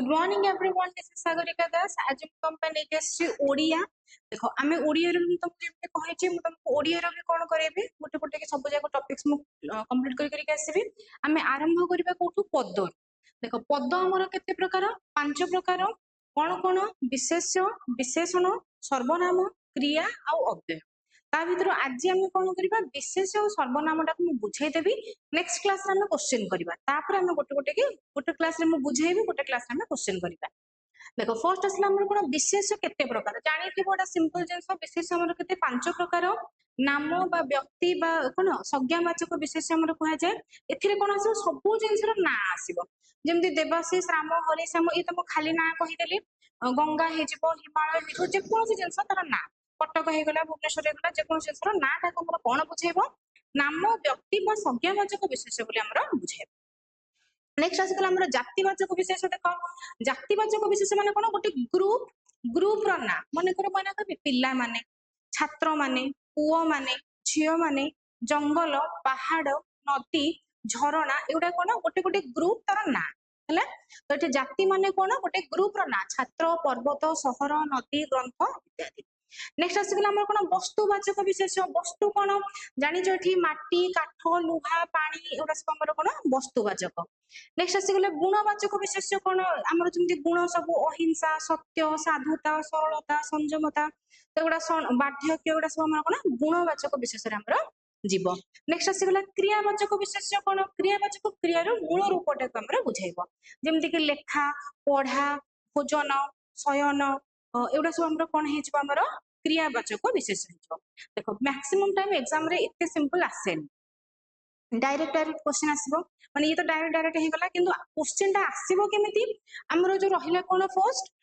Good morning everyone, this is Sagarika Das. आज हम company के श्री ओडिया देखो आमे ओडिया रे तुमको जेते कहै छी मु तुमको ओडिया रे भी कोन करेबी गोटे गोटे के सब जाक टॉपिक्स मु कंप्लीट करि आसीबी। आमे आरंभ करिबा कोठु पद। देखो पद हमर केते प्रकार, पांच प्रकार। कोन कोन? विशेष्य, विशेषण, सर्वनाम, क्रिया आ अव्यय। ता भीतर आज आमे कोन करिबा विशेष्य और सर्वनाम टा मु बुझाई देबी। नेक्स्ट क्लास रे आमे क्वेश्चन करिबा, तापर आमे गोटे गोटे के गोटे क्लास रे मु बुझाइबी, गोटे क्लास रे आमे क्वेश्चन करिबा। देखो फर्स्ट असला हमर कोन विशेष्य केते प्रकार जानि थि बडा सिंपल जेंस। विशेष्य हमर केते पांच प्रकार। नाम बा व्यक्ति बा कोन संज्ञावाचक विशेष्य हमर कहै जाय। एथिरे कोन आसी सब जेंस रो ना आसीबो, जेमति देवाशीष, राम, हरि, श्याम ई त मु खाली ना कहि देली। गंगा हे जिवो, हिमालय हे जिवो, जे कोन जेंस तार ना। कटक हे गला, भुवनेश्वर हे गला, जे कोन जेंस रो ना ता हमर कोन बुझाइबो? नाम व्यक्ति बा संज्ञावाचक विशेष्य बोली हमर बुझाइबो। नेक्स्ट आसीगला हमर जातिवाचक विशेष्य। देखो जातिवाचक विशेष्य माने कोन? गोटे ग्रुप, ग्रुप रो ना माने कर माने कबि पिल्ला माने, छात्र माने, पुओ माने, झियो माने, जंगल, पहाड़, नदी, झरणा एउडा कोन? गोटे गोटे ग्रुप तार ना हला। तो एठी जाति माने कोन? गोटे ग्रुप रो ना, छात्र, पर्वत, शहर, नदी, ग्रंथ इत्यादि। नेक्स्ट आसीगला हमर कोन? वस्तुवाचक विशेष्य। वस्तु कोन? जानि जो एठी माटी, काठ, लुहा, पानी एउडा सब हमर कोन? वस्तुवाचक। नेक्स्ट आसीगले गुणवाचक विशेष्य कोन? हमर जेमति गुण सब अहिंसा, सत्य, साधुता, सरलता, संयमता एउडा बाध्यक्य एउडा सब हमर कोन? गुणवाचक विशेष्य रे हमर जीव। नेक्स्ट आसीगला क्रियावाचक विशेष्य कोन? क्रियावाचक क्रियार मूल रूपटा को हमर बुझाइबो, जेमति कि लेखा, पढ़ा, भोजन, शयन एउडा सब हमर कोन हे जिवो? हमर क्रियावाचक विशेष्य हे जिवो। देखो मैक्सिमम टाइम एग्जाम रे इत्ते सिंपल आसेन, डायरेक्ट डायरेक्ट क्वेश्चन आसीबो माने ये तो डायरेक्ट डायरेक्ट हे गला, किंतु क्वेश्चन टा आसीबो केमिति? हमरो जो रहिला कोन फर्स्ट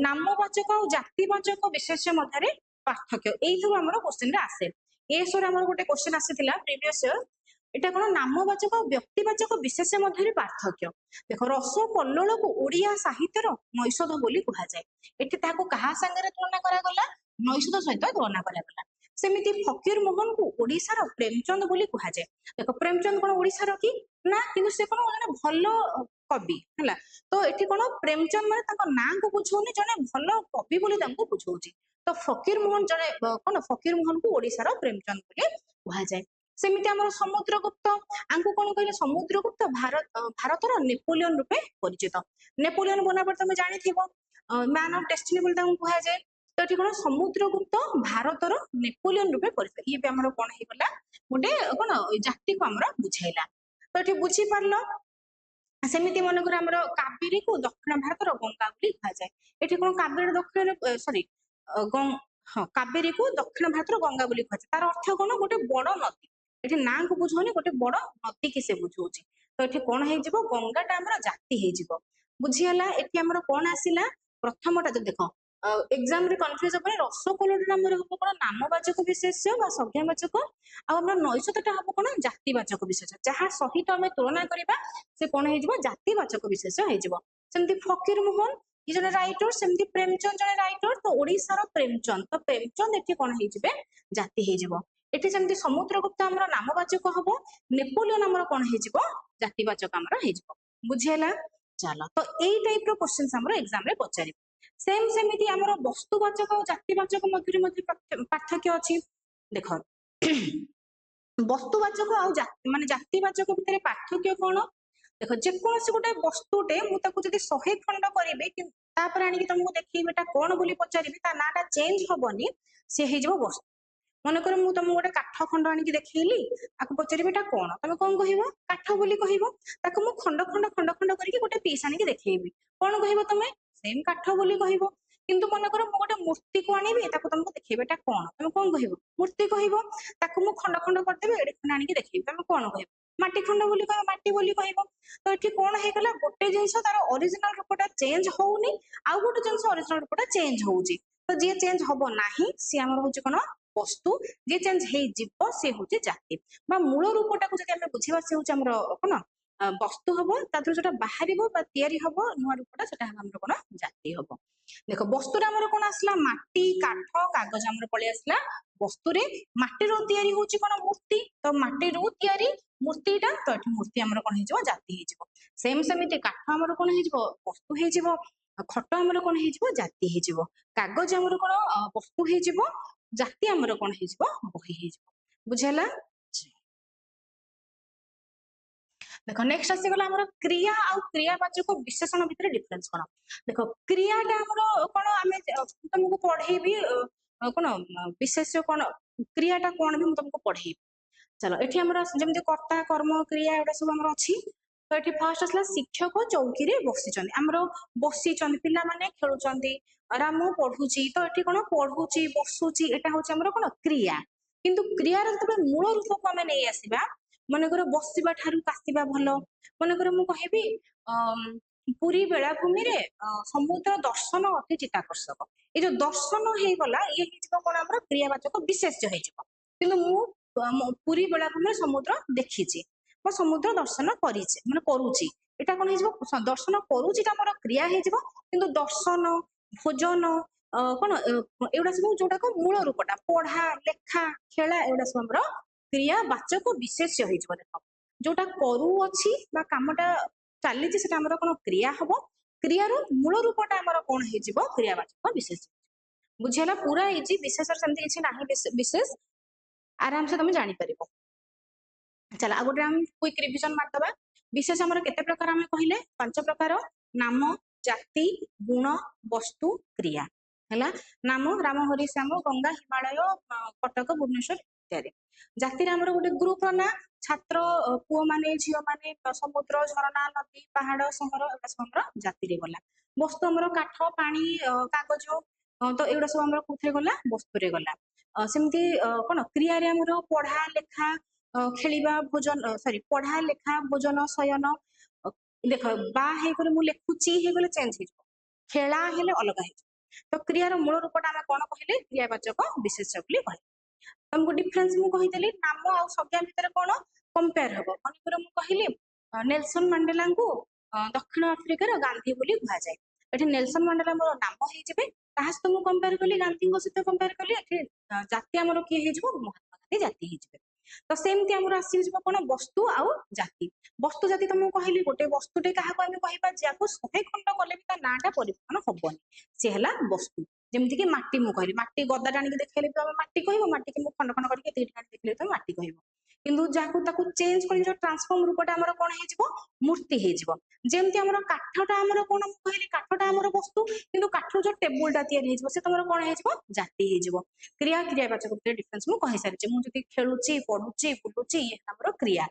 नामवाचक और जातिवाचक विशेष्य मध्यरे पार्थक्य, एई सब हमरो क्वेश्चन रे आसे। ए सर हमरो गोटे क्वेश्चन आसीतिला प्रीवियस ईयर, एटा कोन? नामवाचक और व्यक्तिवाचक विशेष्य मध्यरे पार्थक्य। देखो रस कल्लोल को ओडिया साहित्यर नैषध बोली कहा जाय। एठी ताको कहा संगे तुलना करा गला? नैषध सहित तुलना करा गला। सेमिति फकीर मोहन को ओडिसार प्रेमचंद बोली कहा जाय। देखो प्रेमचंद कोन ओडिसार कि ना, किंतु से कोन जने भलो कवि हला। तो एठी कोन प्रेमचंद माने ताको ना को बुझौनी, जने भलो कवि बोली ताको बुझौची। तो फकीर मोहन जने कोन? फकीर मोहन को ओडिसार प्रेमचंद बोली कहा जाय। सेमिति हमर समुद्रगुप्त आंको कोन कहले? समुद्रगुप्त भारतर नेपोलियन रूपे परिचित। नेपोलियन बनाबर तमे जानि थिबो, मैन ऑफ डेस्टिनी बोली ताको कहा जाय। तो एठी कोन? समुद्रगुप्त भारतर नेपोलियन रूपे परिचित। ये भी हमर कोन हे गला? गोटे कोन जाति को हमर बुझाइला। तो एठी बुझी पारलो। सेमिति मन कर हमर कावेरी को दक्षिण भारतर गंगा बोली कहा जाय। एठी कोन? कावेरी दक्षिण सॉरी कावेरी को दक्षिण भारतर गंगा बोली कहा जाय। तार अर्थ कोन? गोटे बड़ नदी। एठी ना को बुझौनी, गोटे बड़ नदी के से बुझौची। तो एठी कोन हे जिवो? गंगा टा हमर जाति हे जिवो। बुझी हला? एठी हमर कोन आसिला? प्रथमटा जो देखो एग्जाम रे कंफ्यूज होबे। रस कल्लोल हमर हो कोन? नामवाचक विशेष्य बा संज्ञावाचक, आ हमर नैषधटा हो कोन? जातिवाचक विशेष्य। जहा सहित हमें तुलना करिबा से कोन हे जिवो? जातिवाचक विशेष्य हे जिवो। सेमति फकीर मोहन ये जने राइटर, सेमति प्रेमचंद जने राइटर। तो ओडिसार प्रेमचंद, तो प्रेमचंद एठी कोन हे जिवे? जाति हे जिवो। एठी सेमति समुद्रगुप्त हमर नामवाचक हबो, नेपोलियन हमर कोन हे जिवो? जातिवाचक हमर हे जिवो। बुझियला? चलो तो एई टाइप रो क्वेश्चंस हमर एग्जाम रे पचारि। सेम सेमिति हमर वस्तुवाचक और जातिवाचक मध्य पार्थक्य अछि। देखो वस्तुवाचक और माने जातिवाचक भितर पार्थक्य कोन? देखो जेकोसी गोटे वस्तुटे मु ताकू जदि 100 खंड करिवे कि तापर आनी कि तुमको देखिबे एटा कोन बोली पचारिबे, ता नाटा चेंज होबनी, से हे जबो वस्तु। मन कर मु तुमको गोटे काठ खंड आनी कि देखैली, आकु पचारिबे एटा कोन, तमे कोन कहिबो? काठ बोली कहिबो। ताकू मु खंड खंड खंड खंड करिकि गोटे पीस आनी कि देखैबी, कोन कहिबो तमे? सेम काठ बोली कहिबो। किंतु मन कर मु गोटे मूर्ति को आनिबे, ताकू तुमको देखैबे एटा कोन, तमे कोन कहिबो? मूर्ति कहिबो। ताकू मु खंड खंड करदेबे, एडे खंड आनी कि देखैबी, तमे कोन कहिबो? माटी खंड बोली कहिबो, माटी बोली कहिबो। तो एठी कोन हे गला? गोटे जिंस तार ओरिजिनल रूपटा चेंज होउनी, आ गोटे जिंस ओरिजिनल रूपटा चेंज होउची। तो जे चेंज होबो नाही से हमर होची कोन? वस्तु। जे चेंज हे जिवो से होची जाति। बा मूल रूपटा को जदि हमें बुझिबा से होची हमर कोन? वस्तु हबो। ताथु जेटा बाहरिबो बा तयारी हबो नुवा रूपटा, सेटा हमर कोन? जाति हबो। देखो वस्तुटा हमर कोन आसला? माटी, काठ, कागज हमर पळि आसला वस्तु रे माटी रो तयारी होची कोन मूर्ति तो माटी रो तयारी मूर्तिटा तो एठी मूर्ति हमर कोन हेजबो जाति हेजबो सेम सेमिति काठ हमर कोन हेजबो वस्तु हेजबो खट हमर कोन हेजबो जाति हेजबो कागज हमर कोन वस्तु हेजबो जाति हमर कोन हेजबो बही हेजबो बुझेला देखो नेक्स्ट आसीगला हमर क्रिया आ क्रियावाचक विशेषण भितर डिफरेंस कोन देखो क्रियाटा हमर कोन आमे तुमको पढेबी कोन विशेष्य कोन क्रियाटा कोन भी तुमको पढेबी चलो एठी हमर जेमति कर्ता कर्म क्रिया एटा सब हमर अछि तो एठी फर्स्ट असला शिक्षक चौकी रे बसी चंदी हमर बसी चंदी पिला माने खेलुचंदी राम पढुची तो एठी कोन पढुची बसुची एटा होची हमर कोन क्रिया किंतु क्रिया रे तबे मूल रूप को हमें नै आसीबा मनकर बसिबा ठारू कासिबा भलो मनकर मु कहिबी पुरी बेलाभूमि रे समुद्र दर्शन अति चित्ताकर्षक ए जो दर्शन हे गला ये हिजको कोन हमर क्रियावाचक विशेष्य हेजको किंतु मु पुरी बेलाभूमि समुद्र देखिछि बा समुद्र दर्शन करिछि माने करूछि एटा कोन हेजबो दर्शन करूछि ता हमर क्रिया हेजबो किंतु दर्शन भोजन कोन एउडा सब जोटा को मूल रूपटा पढ़ा लेखा खेला एउडा सब हमर क्रियावाचक विशेष्य हेजबो देखो जोटा करू अछि बा कामटा चालीछि सेटा हमर कोन क्रिया हबो क्रियार मूल रूपटा हमर कोन हेजबो क्रियावाचक विशेष्य बुझेला पूरा इजी विशेष सेमति किछि नाही विशेष आराम से तुम जानी परिबो चला आ गोटे हम क्विक रिवीजन मारदबा विशेष हमर केते प्रकार हम कहिले पांच प्रकार नाम जाति गुण वस्तु क्रिया हैला नाम राम हरि श्याम गंगा हिमालय कटक भुवनेश्वर इत्यादि जाति रे हमर गोटे ग्रुप ना छात्र पुओ माने झियो माने समुद्र झरना नदी पहाड़ सहर एटा सब हमर जाति रे गला वस्तु हमर काठ पानी कागज तो एटा सब हमर कोथे गला वस्तु रे गला सेमती कोन क्रिया रे हमर पढ़ा लेखा खेलिबा भोजन सॉरी पढ़ा लेखा भोजन शयन देख बा हे करे मु लेखुची हे गले चेंज हे खेला हेले अलग हे तो क्रियार मूल रूपटा हम कोन कहिले क्रियावाचक विशेष्य बोली कहि तुमको डिफरेंस मु कहि देली नाम आ संज्ञा भितर कोन कंपेयर हबो माने करे मु कहिले नेल्सन मंडेला को दक्षिण अफ्रिका रो गांधी बोली कहा जाय एठी नेल्सन मंडेला मोर नाम हे जेबे ताहास तो मु कंपेयर कली गांधी को सहित कंपेयर कली एठी जाति हमर की हे जेबो महात्मा गांधी जाति हे जेबे तो सेमती हमर आसी जेबो कोन वस्तु आ जाति वस्तु जाति तुमको कहली गोटे वस्तुटे काहा को हम कहिबा जाको 100 खंड कले भी ता नाटा परिवर्तन होबनी से हला वस्तु जेमति कि माटी मु कहली माटी गदा टाणी के देखले तो माटी कहबो माटी के मु खंड खंड करके तीन टाणी देखले तो माटी कहबो किंतु जाको ताको चेंज करि जो ट्रांसफॉर्म रूपटा हमर कोन हे जेबो मूर्ति हे जेबो जेमति हमर काठटा हमर कोन मु कहली काठटा हमर वस्तु किंतु काठ जो टेबुल टा तयार हे जेबो से तमर कोन हे जेबो जाति हे जेबो क्रिया क्रियावाचक भितर डिफरेंस मु कहि सारिचे मु जति खेलुची पढुची बुलुची ये हमर क्रिया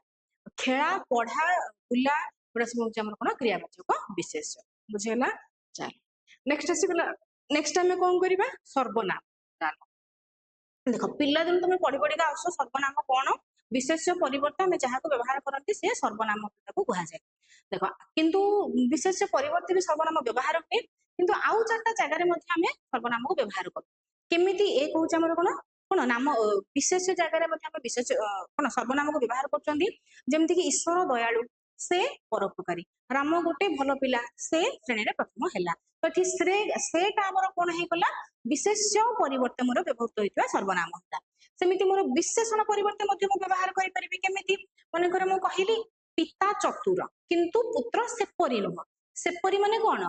खेला पढ़ा बुला एटा सब होची हमर कोन क्रियावाचक विशेष बुझेला चल नेक्स्ट आसीगला नेक्स्ट टाइम कोन करिबा सर्वनाम जानो देखो पिला दिन तुम पढ़ी पढ़ी का आसो सर्वनाम कोन विशेष्य परिवर्तन में जहाँ को व्यवहार करती से सर्वनाम को कहा जाए देखो किंतु विशेष्य परिवर्तन भी सर्वनाम व्यवहार हुए किंतु आउ चारटा जगह रे मध्ये हमें सर्वनाम को व्यवहार करू केमिति एक होची हमर कोन कोन नाम विशेष जगह रे मध्ये हम विशेष कोन सर्वनाम को व्यवहार करचंदी जेमति कि ईश्वर दयालु से परोपकारी राम गोटे भलो पिला से श्रेणी रे प्रथम हैला तो थि सेटा हमर कोन हे गला विशेष्य परिवर्तन मोर व्यवहृत होइतवा सर्वनाम होला सेमिति मोर विशेषण परिवर्तन मध्ये मु व्यवहार करि परिबि केमिति माने करे मु कहिली पिता चतुर किंतु पुत्र सेपरि नुह सेपरि माने कोन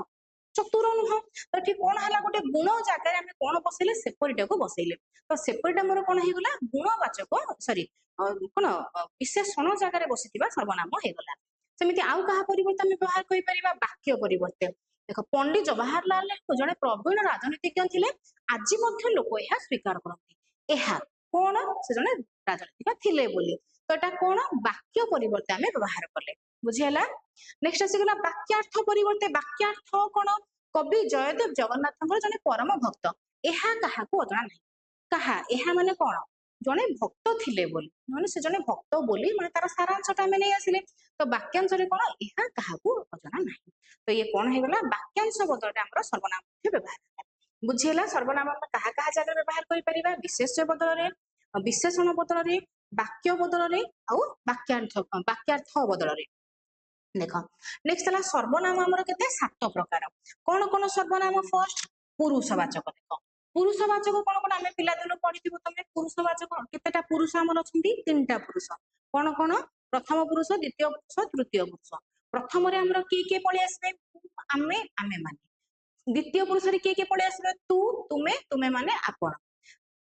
चतुर नुह तो ठीक कोन हला गोटे गुण जगह हम कोन बसैले सेपरिटा को बसैले तो सेपरिटा मोर कोन हे गला गुणवाचक सॉरी कोन विशेषण जगह रे बसितिबा सर्वनाम हे गला सेमिति आउ कहा परिवर्तन में व्यवहार करि परिबा वाक्य परिवर्तन देखो पंडित जवाहरलाल नेहरू जने प्रवीण राजनीतिज्ञ थिले आज मध्य लोक यह स्वीकार करते एहा कोन से जने राजनीतिज्ञ थिले बोली तो एटा कोन वाक्य परिवर्तन में व्यवहार करले बुझियला नेक्स्ट आसीगला वाक्यार्थ परिवर्तन वाक्यार्थ कोन कवि जयदेव जगन्नाथଙ୍କର जने परम भक्त एहा कहा को अजଣା नहीं कहा एहा माने कोन जने भक्त थिले बोली माने से जने भक्त बोली माने तार सारांशटा में नहीं आसिले तो वाक्यांश रे कोन एहा कहा को अजଣା नहीं तो ये कौन है गला वाक्यांश बदलटा हमर सर्वनाम के व्यवहार बुझियला सर्वनाम हम कहा कहा जगह व्यवहार करि परिबा विशेष्य बदल रे विशेषण बदल रे वाक्य बदल रे आ वाक्यार्थ बदल रे देखो नेक्स्ट हला सर्वनाम हमर केते सात प्रकार कोन कोन सर्वनाम फर्स्ट पुरुषवाचक देखो पुरुषवाचक कौन कौन आम पिलादिन पढ़ी तुम पुरुषवाचक केतेटा पुरुष आमर अच्छा 3टा पुरुष कौन कौन प्रथम पुरुष द्वितीय पुरुष तृतीय पुरुष प्रथम आमर किए किए पलि आसबे आमे आमे माने द्वितीय पुरुष किए किए पलि आसबे तू तुमे तुमे माने आपण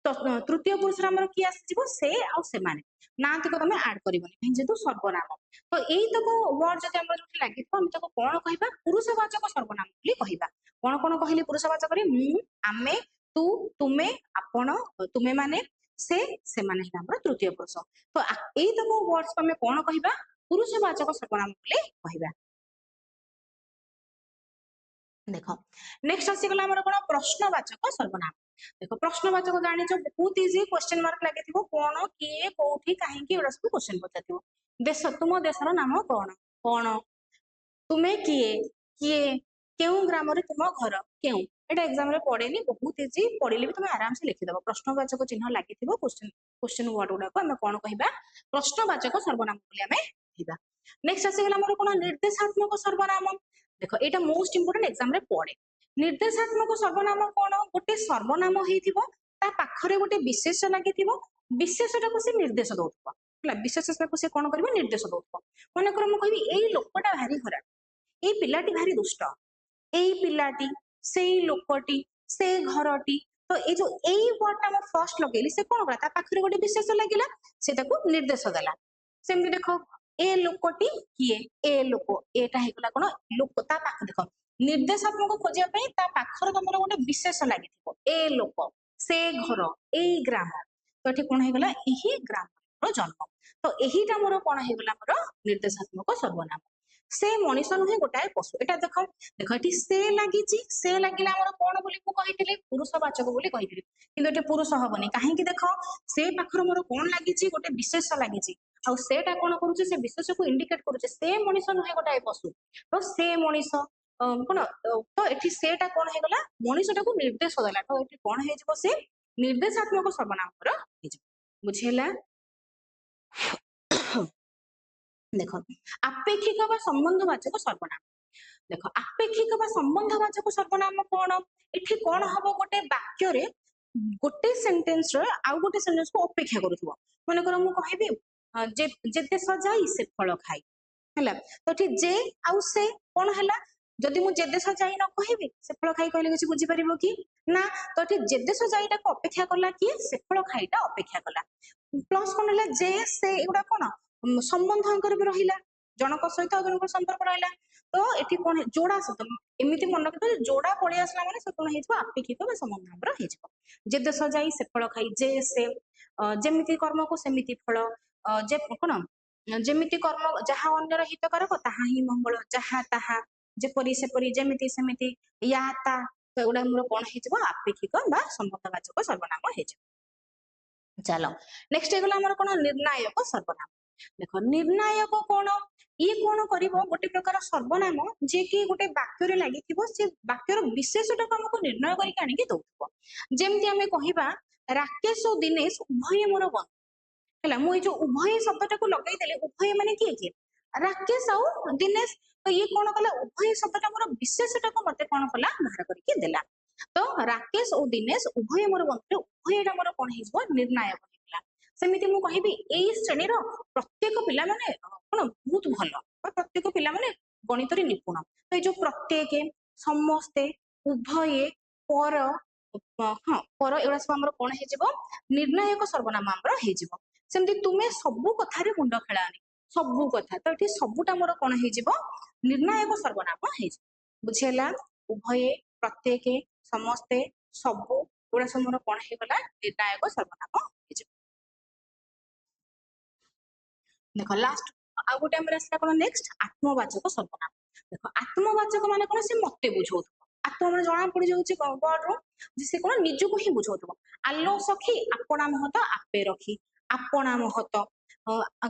तो तृतीय पुरुष आमर किए आसीजिवो से आ से माने ना तक तुम आड करबनी जेतु सर्वनाम तो यही तक वर्ड जब आम जो लगे आम तक कौन कहबा पुरुषवाचक सर्वनाम बोली कहबा कौन कौन कहली पुरुषवाचक रे मु आमे तू तुमे आपण तुमे माने से माने हमर तृतीय पुरुष तो यही तक वर्ड्स को आम कौन कहबा पुरुषवाचक सर्वनाम बोली कहबा देख नेक्स्ट आसीगला हमर कोन प्रश्नवाचक सर्वनाम देखो प्रश्नवाचक जानिछ बहुत इजी क्वेश्चन मार्क लागिथिबो कोन किए कोठी काहे कि एडा सब क्वेश्चन पचाथिबो देश तुम देशर नाम कोन कोन तुमे किए किए केउ ग्राम रे तुम घर केउ एटा एग्जाम रे पड़ेनी बहुत इजी पढ़िले भी तुम आराम से लिखिदबो प्रश्नवाचक चिन्ह लागिथिबो क्वेश्चन क्वेश्चन वर्ड गुडा को हम कोन कहबा प्रश्नवाचक सर्वनाम बोली हमें कहबा नेक्स्ट आसीगला हमर कोन निर्देशात्मक सर्वनाम देखो एटा मोस्ट इंपोर्टेंट एग्जाम रे पड़े निर्देशात्मक सर्वनाम कौन गोटे सर्वनाम होइथिबो ता पाखरे गोटे विशेष लागिथिबो विशेषटा को से निर्देश दउथबो हला विशेषटा को से कोन करबो निर्देश दउथबो मन कर म कहबी एई लोकटा भारी खराब एई पिलाटी भारी दुष्ट एई पिलाटी सेई लोकटी से घरटी तो ए जो एई वर्डटा म फर्स्ट लगेली से कोन करा ता पाखरे गोटे विशेष लागिला सेटा को निर्देश देला सेमति देखो ए लोकटी किए ए लोक एटा हेगला कोन लोक ता पाख देखो निर्देशात्मक खोजिया पई ता पाखर तमरो गोटे विशेष लागिथिबो ए लोक से घर एई ग्राम तो एठी कोन हेगला एही ग्राम रो जन्म तो एहीटा मोर कोन हेगला मोर निर्देशात्मक सर्वनाम से मनीष नुहे गोटाए पशु एटा देखो देखो एठी से लागिला हमर कोन बोली को कहिथिले पुरुषवाचक बोली कहिथिले किंतु एठी पुरुष हबनी काहे कि देखो से पाखर मोर कोन लागिची गोटे विशेष लागिची आ सेटा कोन करूचे से विशेष को इंडिकेट करूचे से मनीष नुहे गोटाए पशु तो से मनीष कोन तो एठी सेटा कोन हेगला मनीषटा को निर्देश देला तो एठी कोन हे जबो से निर्देशात्मक सर्वनाम पर हे जबो बुझेला देखो आपेक्षिक बा संबंधवाचक सर्वनाम देखो आपेक्षिक बा संबंधवाचक सर्वनाम कोन एठी कोन हबो गोटे वाक्य रे गोटे सेंटेंस रे आ गोटे सेंटेंस को अपेक्षा करूथबो माने कर मु कहबी जे जेते सजाई से फल खाई हला तो एठी जे आउ से कोन हला जदि मु जे देश जाई न कहबी से फल खाई कहले किछि बुझी परिबो कि ना तो एठी जे देश जाईटा को अपेक्षा करला कि से फल खाईटा अपेक्षा करला प्लस कोन हला जे से एगुडा कोन संबंध अंकर भी रहिला जनक सहित जनक संपर्क रहिला तो एठी कोन जोड़ा शब्द एमिति मन रखितो जोड़ा पळि आसला माने से कोन हेजबो आपेक्षिक बा संबंध अंकर हेजबो जे देश जाई से फल खाई जे से जेमिति कर्म को सेमिति फल जे कोन जेमिति कर्म जहा अन्यर हितकारक ताहा ही मंगल जहा ताहा जेपरि सेपरि जेमिति सेमिति या ता तो एगुडा मोर कोन हेजबो आपेक्षिक बा संबंधवाचक सर्वनाम हेजबो चलो नेक्स्ट एगला हमर कोन निर्णायक सर्वनाम देखो निर्णायक कोन ये कोन करिवो गोटे प्रकार सर्वनाम जे कि गोटे वाक्य रे लागिथिबो से वाक्यर विशेषटा को हमको निर्णय करि आनि के दउथबो जेमति हमें कहिबा राकेश और दिनेश उभय मोर बंधु हला मु जो उभय शब्दटा को लगाई देले उभय माने किए राकेश और दिनेश तो ये कोन कला उभय शब्दटा मोर विशेषटा को मते कोन कला बाहर करके देला तो राकेश और दिनेश उभय मोर बंधु उभयटा मोर कोन हिजबो निर्णायक हिला सेमिति मु कहिबी एई श्रेणी रो प्रत्येक पिला माने कोन बहुत भलो प्रत्येक पिला माने गणित रे निपुण तो ए जो प्रत्येक समस्ते उभय पर हां पर एडा सब हमर कोन हेजिबो निर्णायक सर्वनाम हमर हेजिबो सेमति तुमे सबु कथा रे मुंड खेलानी सबु कथा तो एठी सबुटा मोर कोन हेजिबो निर्णायक सर्वनाम हेजिबो बुझेला उभय प्रत्येक समस्ते सबु एडा सब मोर कोन हेगला निर्णायक सर्वनाम हेजिबो देखो लास्ट आ गोटे हमर आसला कोन नेक्स्ट आत्मवाचक सर्वनाम देखो आत्मवाचक माने कोन से मते बुझौथबो आत्म माने जणा पड़ी जाउची वर्ड रो जे से कोन निजु को ही बुझौथबो आलो सखी आपणा महत आपे रखी आपणा महत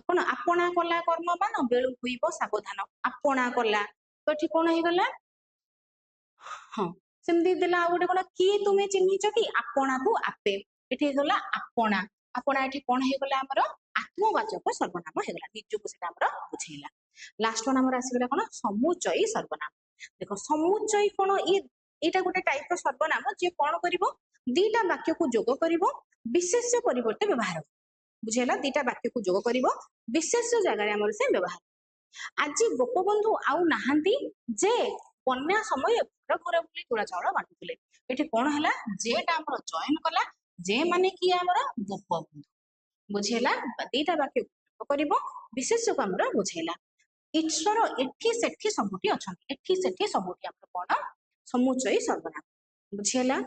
कोन आपणा कला कर्म मान बेलु हुइबो सावधान आपणा कला तो एठी कोन हे गला हां सेमदी देला आ गोटे कोन की तुमे चिन्हिच कि आपणा को आपे एठी गला आपणा आपणा एठी कोन हे गला हमर आत्मवाचक सर्वनाम हे गला निजु को सेटा हमर बुझेला लास्ट वन हमर आसी गला कोन समुच्चयी सर्वनाम देखो समुच्चयी कोन एटा गोटे टाइप रो सर्वनाम जे कोन करिवो दीटा वाक्य को जोग करिवो विशेष्य परिवर्ते व्यवहार बुझेला दीटा वाक्य को जोग करिवो विशेष्य जगह हमर से व्यवहार आज गोपबंधु आउ नाहांती जे बन्या समय घर घर बुली तुला चाउल बांटुले एठी कोन हला जेटा हमर जॉइन कला जे माने कि हमर गोपबंधु बुझेला दीटा वाक्य जोग करिवो विशेष्य को हमर बुझेला ईश्वर एठी सेठी सबुठी अछंती एठी सेठी सबुठी हमर कोन समुचय सर्वनाम बुझेला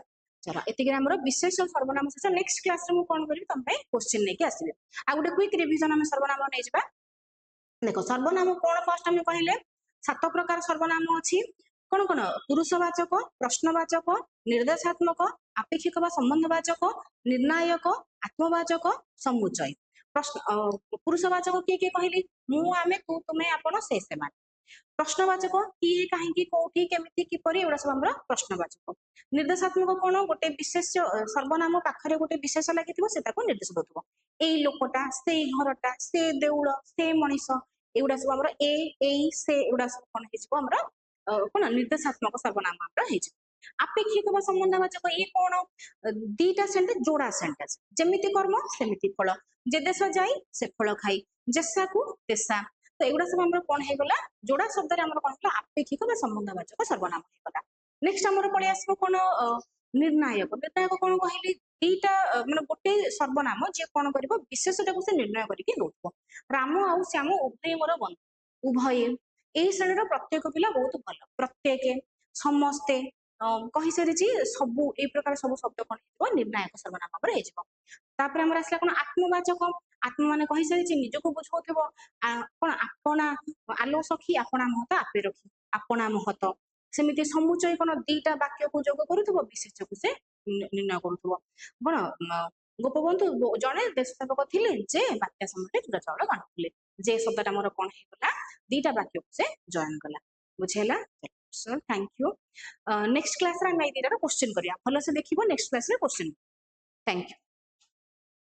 चलो एतिके हमर विशेष सर्वनाम से नेक्स्ट क्लास रे मु कोन करी तम पे क्वेश्चन लेके आसीबे आ गुटे क्विक रिवीजन हम सर्वनाम नै जबा देखो सर्वनाम कौन फर्स्ट आम कहले 7 प्रकार सर्वनाम अच्छी कौन कौन पुरुषवाचक प्रश्नवाचक निर्देशात्मक आपेक्षिक व संबंधवाचक निर्णायक आत्मवाचक समुच्चय प्रश्न पुरुषवाचक किए किए कहली मु आमे तू तुमे आपण से सेमान प्रश्नवाचक किए कहीं कौटी केमिति किपरि एगुड़ा सब हमर प्रश्नवाचक निर्देशात्मक कौन गोटे विशेष सर्वनाम पाखरे गोटे विशेष लगी से निर्देश दउथबो एई लोकटा से घरटा से देउळ से मनीष एगुड़ा सब हमर ए से एगुड़ा सब कौन हेजिबो हमर कौन निर्देशात्मक सर्वनाम हमर हेजिबो आपेक्षिक व संबंधवाचक ये कौन दीटा सेंटेंस जोड़ा सेंटेंस जेमिति कर्म सेमिति फल जे देश जाई से फल खाई जेसा को तेसा तो एगुड़ा सब हमर कौन हे गला जोड़ा शब्द रे हमर कौन हला आपेक्षिक व संबंधवाचक सर्वनाम हे गला नेक्स्ट हमर पळे आसबो कौन निर्णायक निर्णायक कौन कहली दीटा माने गोटे सर्वनाम जे कौन करिवो विशेषटा को से निर्णय करिके दोथबो राम आउ श्याम उभय मोर बंधु उभय एई श्रेणीर प्रत्येक पिला बहुत भल प्रत्येक समस्ते कहि सारिछि सबु ए प्रकार सब शब्द कौन हेजिबो निर्णायक सर्वनाम पर हेजिबो तापर हमर आसला कौन आत्मवाचक आत्म माने कहि सारिछि निजको बुझौथिबो कौन आपना आलो सखी आपना महत आपे रखी आपना महत सेमिति समुचय कौन दीटा वाक्य को जोग करूथबो विशेष को से निर्णय करूथबो कौन गोपबंधु जड़े देशसेवक थिले जे बात्या समय चूड़ा चाउल बांटुले जे शब्दटा मोर कौन हे गला दीटा वाक्य को से जॉइन कला बुझेला sir thank you next class रे हम ए दीटा क्वेश्चन करिया भलो से देखिबो नेक्स्ट क्लास रे क्वेश्चन थैंक यू।